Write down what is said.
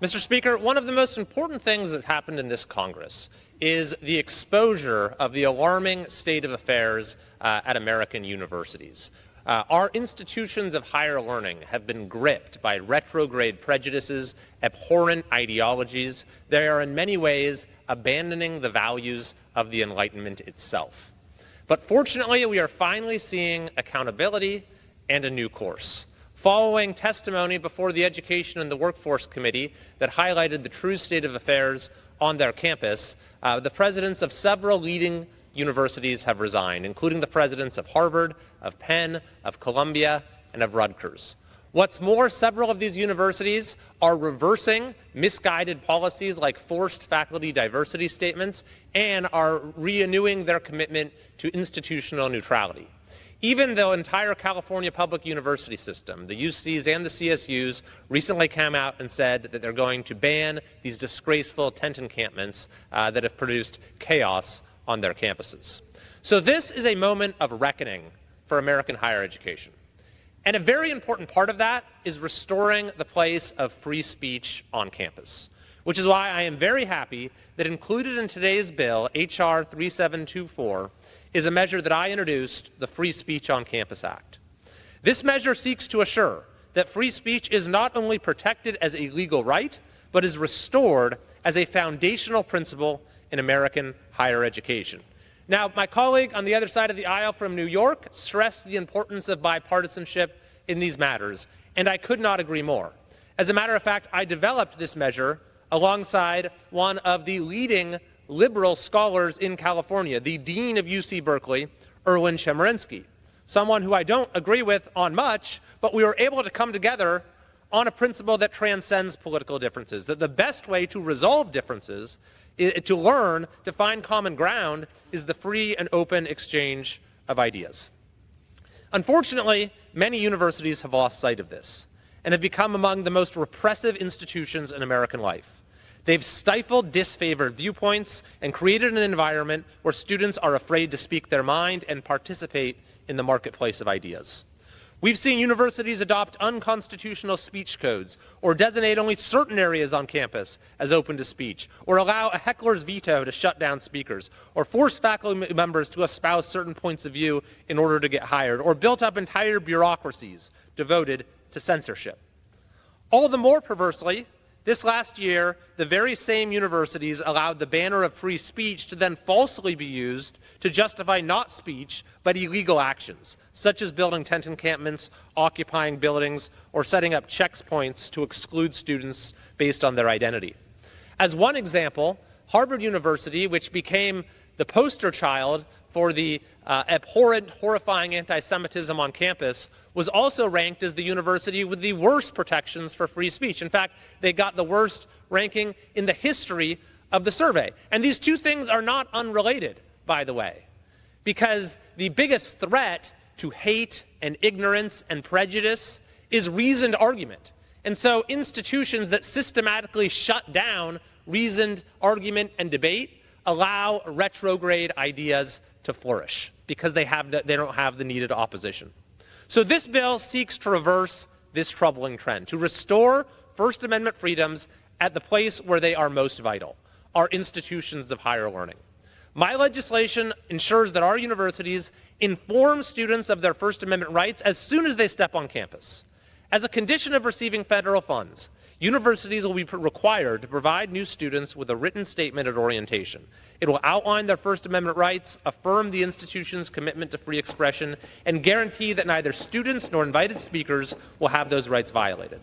Mr. Speaker, one of the most important things that happened in this Congress is the exposure of the alarming state of affairs at American universities. Our institutions of higher learning have been gripped by retrograde prejudices, abhorrent ideologies. They are in many ways abandoning the values of the Enlightenment itself. But fortunately, we are finally seeing accountability and a new course. Following testimony before the Education and the Workforce Committee that highlighted the true state of affairs on their campus, the presidents of several leading universities have resigned, including the presidents of Harvard, of Penn, of Columbia, and of Rutgers. What's more, several of these universities are reversing misguided policies like forced faculty diversity statements and are renewing their commitment to institutional neutrality. Even the entire California public university system, the UCs and the CSUs, recently came out and said that they're going to ban these disgraceful tent encampments that have produced chaos on their campuses. So this is a moment of reckoning for American higher education. And a very important part of that is restoring the place of free speech on campus, which is why I am very happy that included in today's bill, H.R. 3724, is a measure that I introduced, the Free Speech on Campus Act. This measure seeks to assure that free speech is not only protected as a legal right, but is restored as a foundational principle in American higher education. Now, my colleague on the other side of the aisle from New York stressed the importance of bipartisanship in these matters, and I could not agree more. As a matter of fact, I developed this measure alongside one of the leading liberal scholars in California, the dean of UC Berkeley, Erwin Chemerinsky, someone who I don't agree with on much, but we were able to come together on a principle that transcends political differences, that the best way to resolve differences, to learn, to find common ground, is the free and open exchange of ideas. Unfortunately, many universities have lost sight of this and have become among the most repressive institutions in American life. They've stifled disfavored viewpoints and created an environment where students are afraid to speak their mind and participate in the marketplace of ideas. We've seen universities adopt unconstitutional speech codes or designate only certain areas on campus as open to speech, or allow a heckler's veto to shut down speakers, or force faculty members to espouse certain points of view in order to get hired, or built up entire bureaucracies devoted to censorship. All the more perversely, this last year, the very same universities allowed the banner of free speech to then falsely be used to justify not speech, but illegal actions, such as building tent encampments, occupying buildings, or setting up checkpoints to exclude students based on their identity. As one example, Harvard University, which became the poster child for the abhorrent, horrifying anti-Semitism on campus, was also ranked as the university with the worst protections for free speech. In fact, they got the worst ranking in the history of the survey. And these two things are not unrelated, by the way, because the biggest threat to hate and ignorance and prejudice is reasoned argument. And so institutions that systematically shut down reasoned argument and debate allow retrograde ideas to flourish because they don't have the needed opposition. So this bill seeks to reverse this troubling trend, to restore First Amendment freedoms at the place where they are most vital, our institutions of higher learning. My legislation ensures that our universities inform students of their First Amendment rights as soon as they step on campus. As a condition of receiving federal funds, universities will be required to provide new students with a written statement at orientation. It will outline their First Amendment rights, affirm the institution's commitment to free expression, and guarantee that neither students nor invited speakers will have those rights violated.